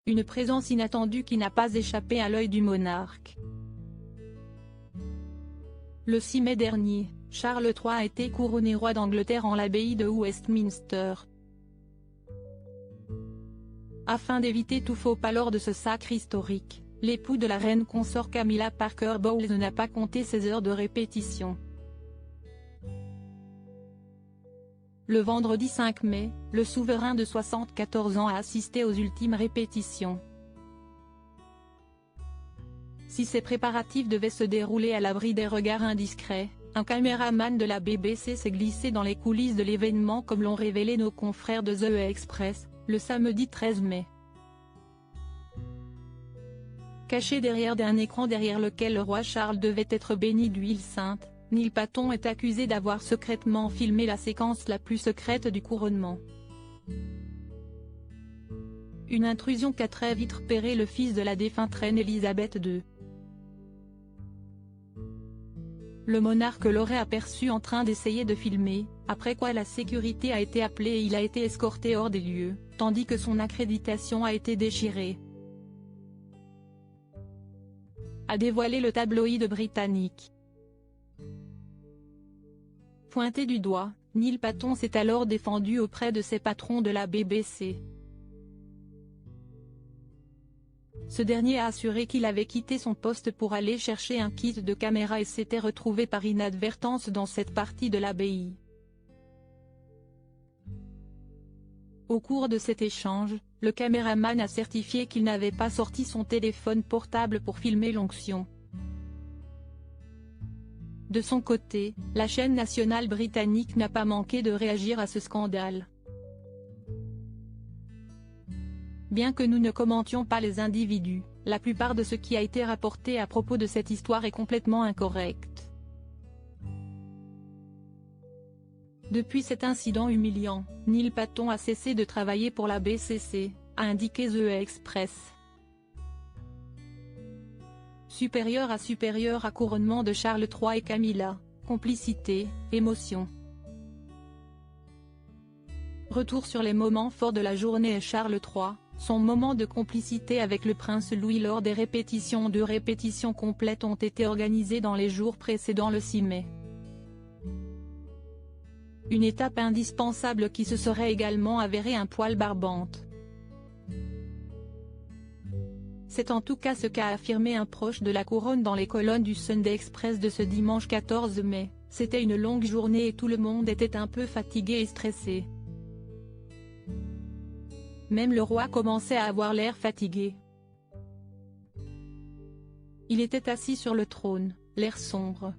Une présence inattendue qui n'a pas échappé à l'œil du monarque. Le 6 mai dernier, Charles III a été couronné roi d'Angleterre en l'abbaye de Westminster. Afin d'éviter tout faux pas lors de ce sacre historique, l'époux de la reine consort Camilla Parker Bowles n'a pas compté ses heures de répétition. Le vendredi 5 mai, le souverain de 74 ans a assisté aux ultimes répétitions. Si ces préparatifs devaient se dérouler à l'abri des regards indiscrets, un caméraman de la BBC s'est glissé dans les coulisses de l'événement comme l'ont révélé nos confrères de The Express, le samedi 13 mai. Caché derrière un écran derrière lequel le roi Charles devait être béni d'huile sainte, Neil Paton est accusé d'avoir secrètement filmé la séquence la plus secrète du couronnement. Une intrusion qu'a très vite repéré le fils de la défunte reine Elisabeth II. Le monarque l'aurait aperçu en train d'essayer de filmer, après quoi la sécurité a été appelée et il a été escorté hors des lieux, tandis que son accréditation a été déchirée. A dévoilé le tabloïd britannique. Pointé du doigt, Neil Paton s'est alors défendu auprès de ses patrons de la BBC. Ce dernier a assuré qu'il avait quitté son poste pour aller chercher un kit de caméra et s'était retrouvé par inadvertance dans cette partie de l'abbaye. Au cours de cet échange, le caméraman a certifié qu'il n'avait pas sorti son téléphone portable pour filmer l'onction. De son côté, la chaîne nationale britannique n'a pas manqué de réagir à ce scandale. Bien que nous ne commentions pas les individus, la plupart de ce qui a été rapporté à propos de cette histoire est complètement incorrect. Depuis cet incident humiliant, Neil Paton a cessé de travailler pour la BCC, a indiqué The Express. Supérieur à couronnement de Charles III et Camilla, complicité, émotion. Retour sur les moments forts de la journée et Charles III, son moment de complicité avec le prince Louis lors des répétitions. 2 répétitions complètes ont été organisées dans les jours précédant le 6 mai. Une étape indispensable qui se serait également avérée un poil barbante. C'est en tout cas ce qu'a affirmé un proche de la couronne dans les colonnes du Sunday Express de ce dimanche 14 mai, c'était une longue journée et tout le monde était un peu fatigué et stressé. Même le roi commençait à avoir l'air fatigué. Il était assis sur le trône, l'air sombre.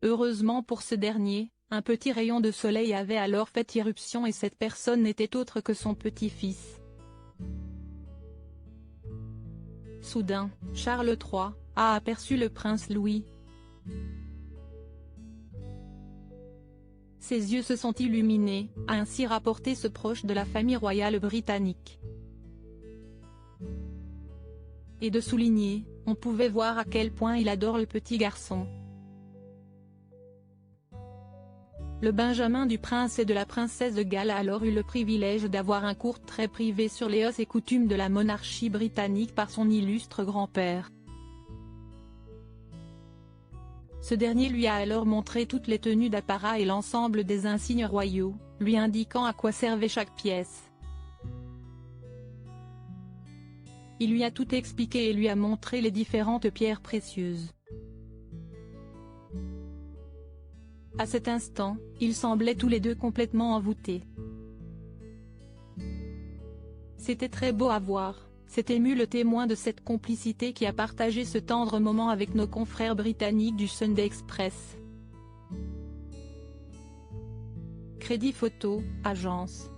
Heureusement pour ce dernier, un petit rayon de soleil avait alors fait irruption et cette personne n'était autre que son petit-fils. Soudain, Charles III a aperçu le prince Louis. Ses yeux se sont illuminés, a ainsi rapporté ce proche de la famille royale britannique. Et de souligner, on pouvait voir à quel point il adore le petit garçon. Le benjamin du prince et de la princesse de Galles a alors eu le privilège d'avoir un cours très privé sur les us et coutumes de la monarchie britannique par son illustre grand-père. Ce dernier lui a alors montré toutes les tenues d'apparat et l'ensemble des insignes royaux, lui indiquant à quoi servait chaque pièce. Il lui a tout expliqué et lui a montré les différentes pierres précieuses. À cet instant, ils semblaient tous les deux complètement envoûtés. C'était très beau à voir, s'est ému le témoin de cette complicité qui a partagé ce tendre moment avec nos confrères britanniques du Sunday Express. Crédit photo, agence.